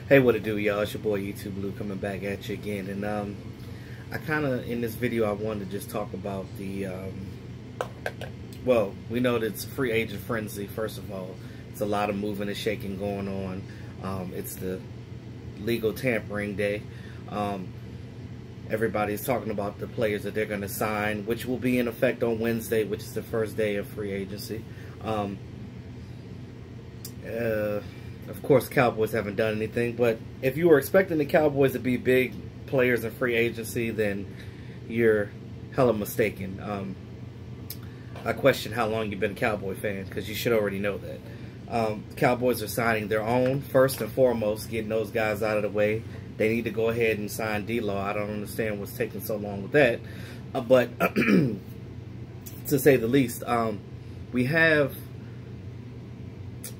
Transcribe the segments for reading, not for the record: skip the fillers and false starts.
Hey, what it do, y'all? It's your boy YouTube Blue coming back at you again. And I kind of, in this video, I wanted to just talk about the, well, we know that it's free agent frenzy, first of all. It's a lot of moving and shaking going on. It's the legal tampering day. Everybody's talking about the players that they're going to sign, which will be in effect on Wednesday, which is the first day of free agency. Of course, Cowboys haven't done anything, but if you were expecting the Cowboys to be big players in free agency, then you're hella mistaken. I question how long you've been a Cowboy fan, because you should already know that. Cowboys are signing their own, first and foremost, getting those guys out of the way. They need to go ahead and sign D-Law. I don't understand what's taking so long with that. But to say the least,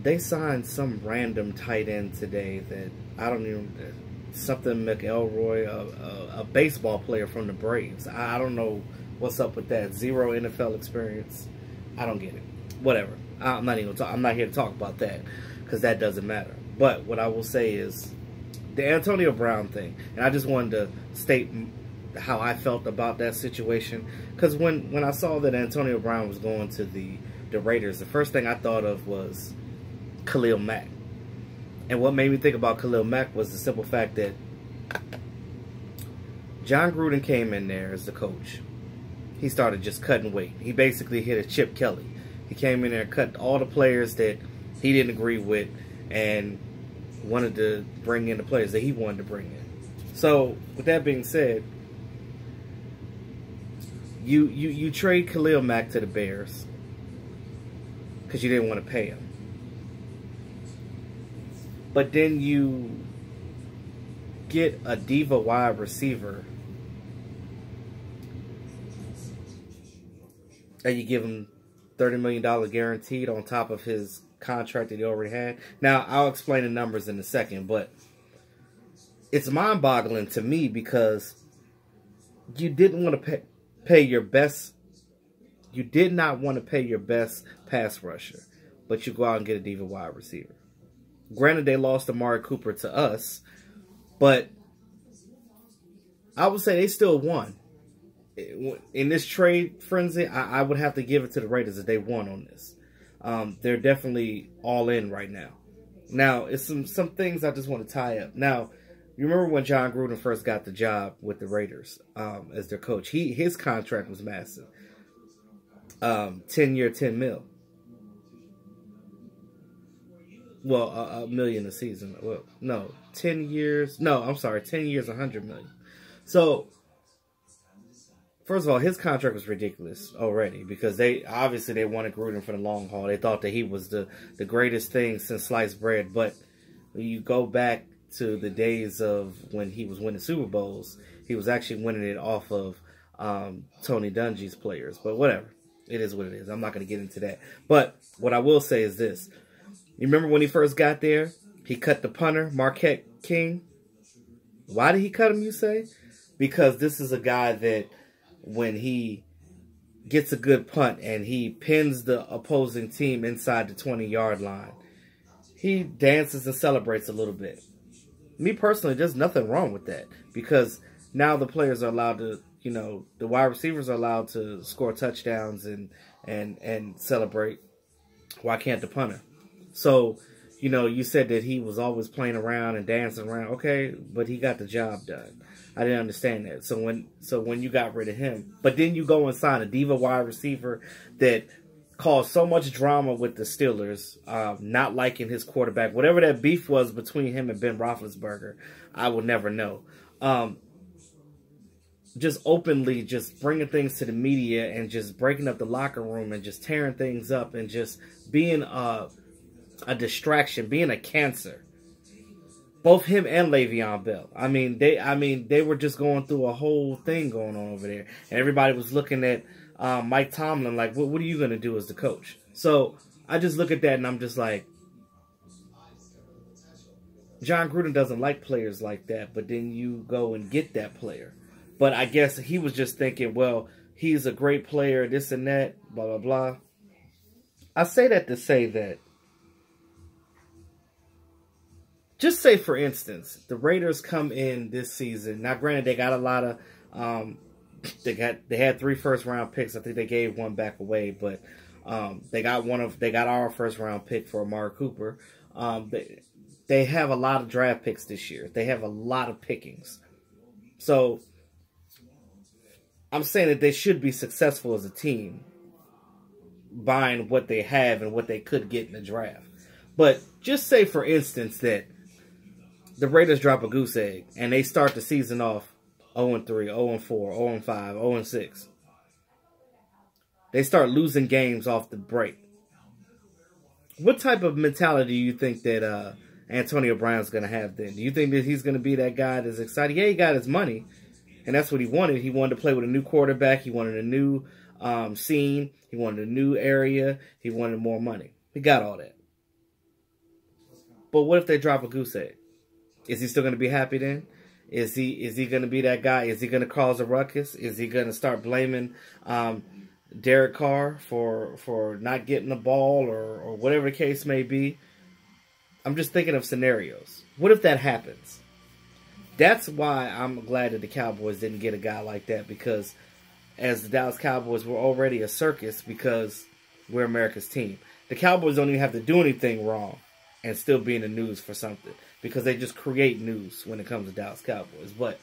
they signed some random tight end today that I don't even, something McElroy, a baseball player from the Braves. I don't know what's up with that. Zero NFL experience. I don't get it. Whatever. I'm not here to talk about that because that doesn't matter. But what I will say is the Antonio Brown thing, and I just wanted to state how I felt about that situation, because when I saw that Antonio Brown was going to the Raiders, the first thing I thought of was Khalil Mack. And what made me think about Khalil Mack was the simple fact that John Gruden came in there as the coach. He started just cutting weight. He basically hit a Chip Kelly. He came in there and cut all the players that he didn't agree with and wanted to bring in the players that he wanted to bring in. So, with that being said, you trade Khalil Mack to the Bears because you didn't want to pay him. But then you get a diva wide receiver and you give him $30 million guaranteed on top of his contract that he already had. Now, I'll explain the numbers in a second, but it's mind-boggling to me because you didn't want to pay your best. You did not want to pay your best pass rusher, but you go out and get a diva wide receiver. Granted, they lost Amari Cooper to us, but I would say they still won. In this trade frenzy, I would have to give it to the Raiders that they won on this. They're definitely all in right now. Now, it's some things I just want to tie up. Now, you remember when John Gruden first got the job with the Raiders as their coach? His contract was massive. 10-year, $10 million. Well, $1 million a season. Well, no, 10 years. No, I'm sorry, 10 years, $100 million. So, first of all, his contract was ridiculous already because they wanted Gruden for the long haul. They thought that he was the greatest thing since sliced bread. But when you go back to the days of when he was winning Super Bowls, he was actually winning it off of Tony Dungy's players. But whatever, it is what it is. I'm not going to get into that. But what I will say is this. You remember when he first got there? He cut the punter, Marquette King. Why did he cut him, you say? Because this is a guy that when he gets a good punt and he pins the opposing team inside the 20-yard line, he dances and celebrates a little bit. Me personally, there's nothing wrong with that because now the players are allowed to, you know, the wide receivers are allowed to score touchdowns and celebrate. Why can't the punter? So, you know, you said that he was always playing around and dancing around. Okay, but he got the job done. I didn't understand that. So when you got rid of him, but then you go and sign a diva wide receiver that caused so much drama with the Steelers, not liking his quarterback, whatever that beef was between him and Ben Roethlisberger, I will never know. Just openly just bringing things to the media and just breaking up the locker room and just tearing things up and just being a distraction, being a cancer. Both him and Le'Veon Bell. I mean, they were just going through a whole thing going on over there, and everybody was looking at Mike Tomlin like, what are you going to do as the coach? So I just look at that and I'm just like, John Gruden doesn't like players like that, but then you go and get that player. But I guess he was just thinking, well, he's a great player, this and that, blah, blah, blah. I say that to say that just say for instance, the Raiders come in this season. Now, granted, they got a lot of they had 3 first-round picks. I think they gave one back away, but they got our first-round pick for Amari Cooper. They have a lot of draft picks this year. They have a lot of pickings. So I'm saying that they should be successful as a team, buying what they have and what they could get in the draft. But just say, for instance, that the Raiders drop a goose egg and they start the season off 0-3, 0-4, 0-5, 0-6. They start losing games off the break. What type of mentality do you think that Antonio Brown's going to have then? Do you think that he's going to be that guy that's excited? Yeah, he got his money, and that's what he wanted. He wanted to play with a new quarterback. He wanted a new scene. He wanted a new area. He wanted more money. He got all that. But what if they drop a goose egg? Is he still going to be happy then? Is he going to be that guy? Is he going to cause a ruckus? Is he going to start blaming Derek Carr for not getting the ball or whatever the case may be? I'm just thinking of scenarios. What if that happens? That's why I'm glad that the Cowboys didn't get a guy like that, because as the Dallas Cowboys were already a circus because we're America's team. The Cowboys don't even have to do anything wrong and still be in the news for something, because they just create news when it comes to Dallas Cowboys. But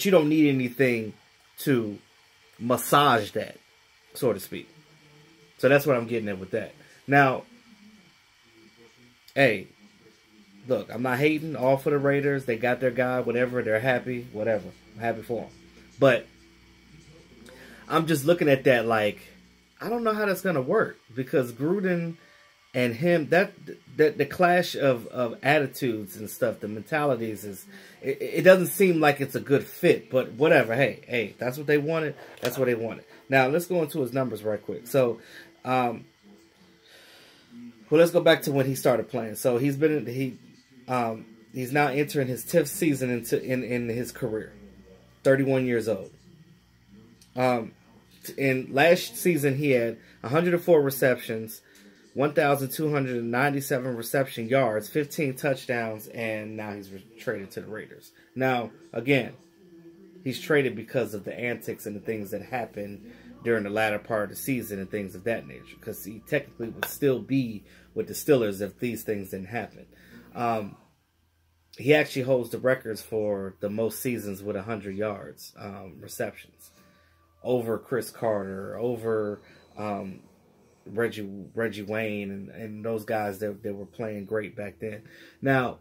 you don't need anything to massage that, so to speak. So that's what I'm getting at with that. Now, hey, look, I'm not hating. All for the Raiders. They got their guy, whatever. They're happy, whatever. I'm happy for them. But I'm just looking at that like, I don't know how that's going to work, because Gruden and him, that the clash of attitudes and stuff, the mentalities, it doesn't seem like it's a good fit. But whatever. Hey, that's what they wanted. That's what they wanted. Now, let's go into his numbers right quick. So, well, let's go back to when he started playing. So he's now entering his 10th season in his career. 31 years old. In last season, he had 104 receptions, 1,297 reception yards, 15 touchdowns, and now he's traded to the Raiders. Now, again, he's traded because of the antics and the things that happened during the latter part of the season and things of that nature, because he technically would still be with the Steelers if these things didn't happen. He actually holds the records for the most seasons with 100 yards receptions, over Chris Carter, over Reggie Wayne, and those guys that were playing great back then. Now,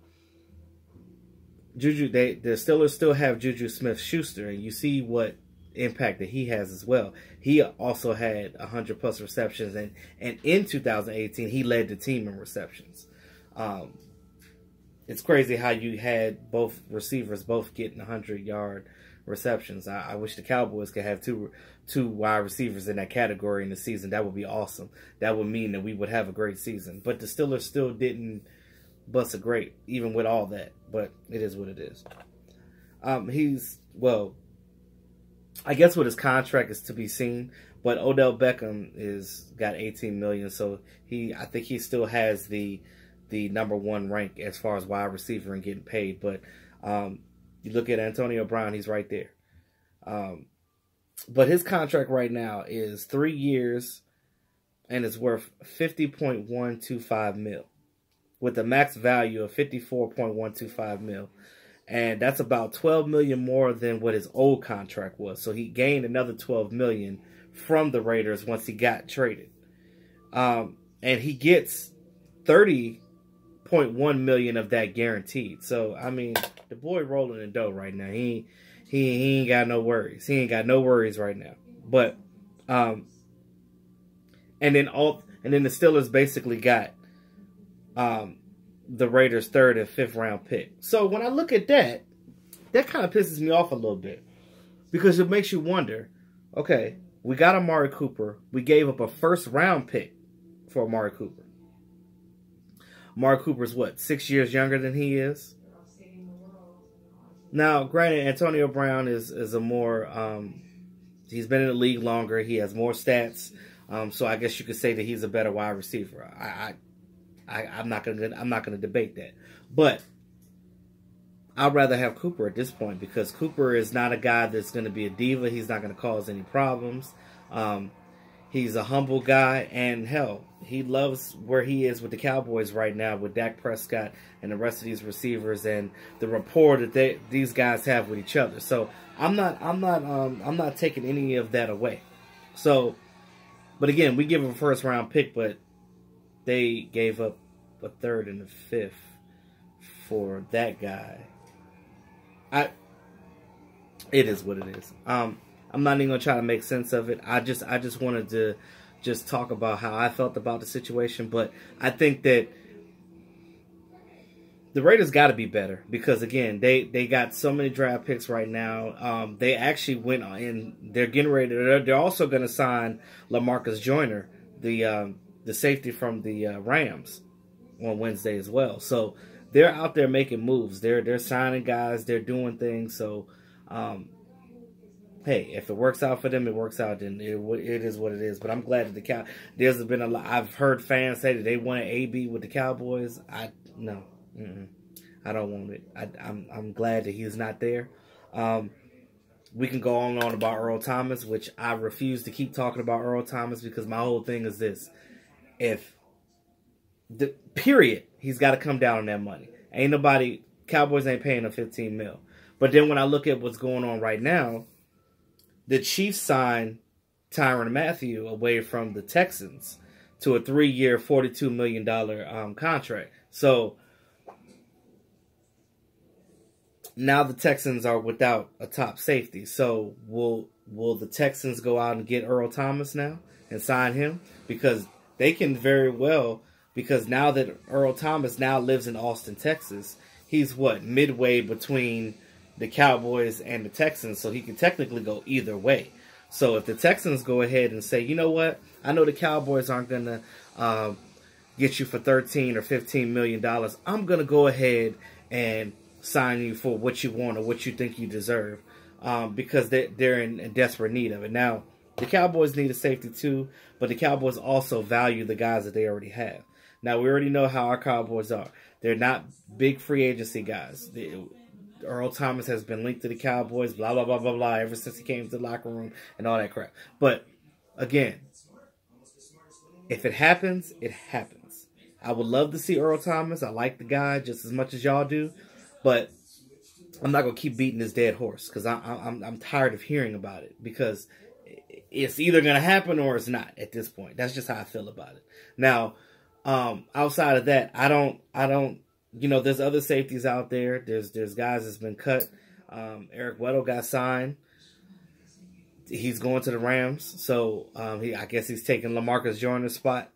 the Steelers still have Juju Smith-Schuster, and you see what impact that he has as well. He also had 100+ receptions, and in 2018 he led the team in receptions. It's crazy how you had both receivers both getting 100-yard receptions. I wish the Cowboys could have two wide receivers in that category in the season. That would be awesome. That would mean that we would have a great season. But the Steelers still didn't bust a great, even with all that. But it is what it is. I guess with his contract is to be seen. But Odell Beckham got $18 million, so I think he still has the #1 rank as far as wide receiver and getting paid. But you look at Antonio Brown, he's right there. But his contract right now is 3 years, and it's worth $50.125 million, with a max value of $54.125 million. And that's about $12 million more than what his old contract was. So he gained another $12 million from the Raiders once he got traded. And he gets $30.1 million of that guaranteed. So, I mean, the boy rolling in dough right now. He ain't got no worries. He ain't got no worries right now. But and then the Steelers basically got the Raiders' 3rd and 5th round pick. So when I look at that kind of pisses me off a little bit, because it makes you wonder, okay, we got Amari Cooper. We gave up a 1st round pick for Amari Cooper. Amari Cooper's what, 6 years younger than he is? Now, granted, Antonio Brown is a more he's been in the league longer. He has more stats. So I guess you could say that he's a better wide receiver. I'm not gonna debate that. But I'd rather have Cooper at this point because Cooper is not a guy that's going to be a diva. He's not going to cause any problems. He's a humble guy, and hell, he loves where he is with the Cowboys right now with Dak Prescott and the rest of these receivers and the rapport that these guys have with each other. So I'm not taking any of that away. So, but again, we give him a first round pick, but they gave up a third and a fifth for that guy. It is what it is. I'm not even gonna try to make sense of it. I just wanted to just talk about how I felt about the situation. But I think that the Raiders got to be better because again, they got so many draft picks right now. They actually went in. They're getting ready. They're also going to sign LaMarcus Joyner, the safety from the Rams, on Wednesday as well. So they're out there making moves. They're signing guys. They're doing things. So. Hey, if it works out for them, it works out. Then it is what it is. But I'm glad that there's been a lot. I've heard fans say that they wanted AB with the Cowboys. No, I don't want it. I'm glad that he's not there. We can go on and on about Earl Thomas, which I refuse to keep talking about Earl Thomas because my whole thing is this: he's got to come down on that money. Cowboys ain't paying him $15 million. But then when I look at what's going on right now. The Chiefs signed Tyrann Mathieu away from the Texans to a 3-year, $42 million contract. So now the Texans are without a top safety. So will the Texans go out and get Earl Thomas now and sign him? Because they can very well, because now that Earl Thomas now lives in Austin, Texas, he's midway between the Cowboys and the Texans, so he can technically go either way. So if the Texans go ahead and say, you know what, I know the Cowboys aren't going to get you for $13 or $15 million. I'm going to go ahead and sign you for what you want or what you think you deserve because they're in desperate need of it. Now, the Cowboys need a safety too, but the Cowboys also value the guys that they already have. Now, we already know how our Cowboys are. They're not big free agency guys. Earl Thomas has been linked to the Cowboys, blah, blah, blah, blah, blah, ever since he came to the locker room and all that crap. But, again, if it happens, it happens. I would love to see Earl Thomas. I like the guy just as much as y'all do. But I'm not going to keep beating this dead horse because I'm tired of hearing about it because it's either going to happen or it's not at this point. That's just how I feel about it. Now, outside of that, I don't. You know, there's other safeties out there. There's guys that's been cut. Eric Weddle got signed. He's going to the Rams. So, I guess he's taking LaMarcus Joyner's spot.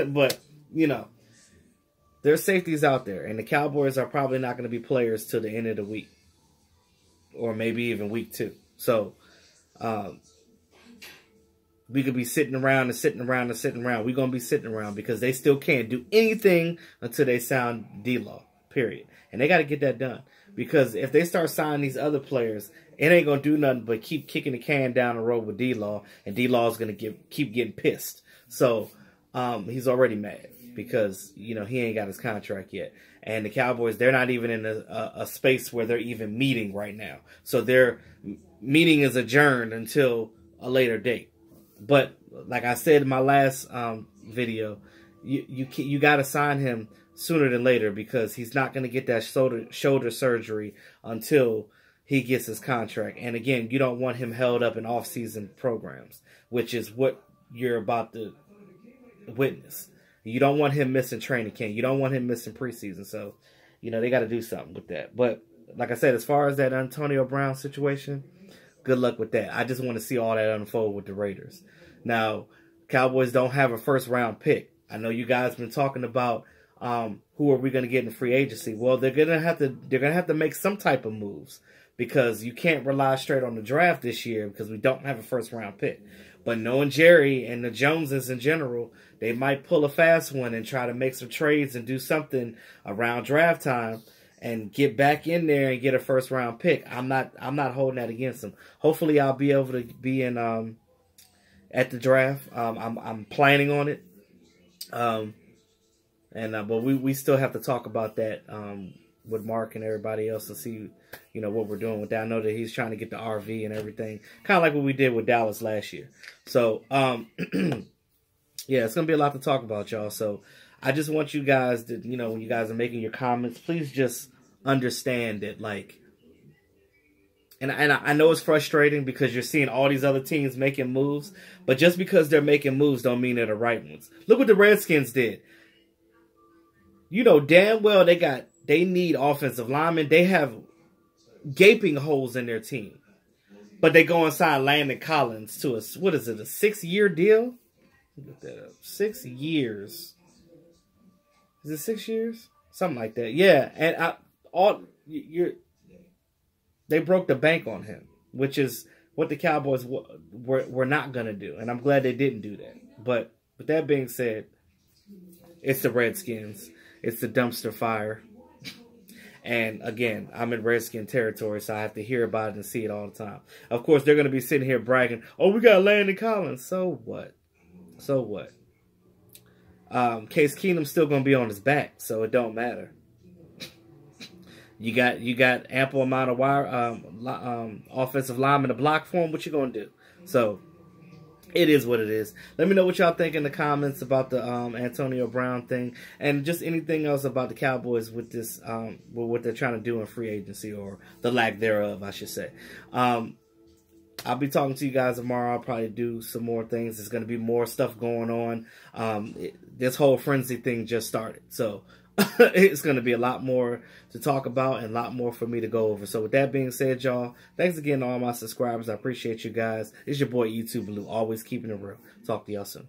But, you know, there's safeties out there. And the Cowboys are probably not going to be players till the end of the week. Or maybe even week 2. So, we could be sitting around and sitting around and sitting around. We're going to be sitting around because they still can't do anything until they sign D-Law, period. And they got to get that done. Because if they start signing these other players, it ain't going to do nothing but keep kicking the can down the road with D-Law. And D-Law is going to keep getting pissed. So he's already mad because, you know, he ain't got his contract yet. And the Cowboys, they're not even in a space where they're even meeting right now. So their meeting is adjourned until a later date. But like I said in my last video, you got to sign him sooner than later because he's not going to get that shoulder surgery until he gets his contract. And again, you don't want him held up in off-season programs, which is what you're about to witness. You don't want him missing training camp. You don't want him missing preseason. So, you know, they got to do something with that. But like I said, as far as that Antonio Brown situation, good luck with that. I just want to see all that unfold with the Raiders. Now, Cowboys don't have a first-round pick. I know you guys been talking about who are we going to get in free agency. Well, they're gonna have to make some type of moves because you can't rely straight on the draft this year because we don't have a first-round pick. But knowing Jerry and the Joneses in general, they might pull a fast one and try to make some trades and do something around draft time and get back in there and get a first-round pick. I'm not holding that against them. Hopefully, I'll be able to be in at the draft. I'm planning on it. But we still have to talk about that with Mark and everybody else to see, you know, what we're doing with that. I know that he's trying to get the RV and everything, kind of like what we did with Dallas last year. So, yeah, it's going to be a lot to talk about, y'all. So I just want you guys to, you know, when you guys are making your comments, please just understand that, like, and I know it's frustrating because you're seeing all these other teams making moves, but just because they're making moves don't mean they're the right ones. Look what the Redskins did. You know damn well they need offensive linemen. They have gaping holes in their team. But they go and sign Landon Collins to a 6-year deal? Look that up. 6 years. Is it 6 years? Something like that. Yeah, and they broke the bank on him, which is what the Cowboys were not going to do. And I'm glad they didn't do that. But with that being said, it's the Redskins. It's the dumpster fire. And again, I'm in Redskin territory, so I have to hear about it and see it all the time. Of course, they're going to be sitting here bragging, oh, we got Landon Collins. So what? So what? Case Keenum's still going to be on his back, so it don't matter. You got ample amount of offensive linemen to block for him. What you gonna do? So it is what it is. Let me know what y'all think in the comments about the Antonio Brown thing, and just anything else about the Cowboys with this, with what they're trying to do in free agency, or the lack thereof, I should say. I'll be talking to you guys tomorrow. I'll probably do some more things. There's going to be more stuff going on. This whole frenzy thing just started, so it's going to be a lot more to talk about and a lot more for me to go over. So with that being said, y'all, thanks again to all my subscribers. I appreciate you guys. It's your boy YouTube Blue, always keeping it real. Talk to y'all soon.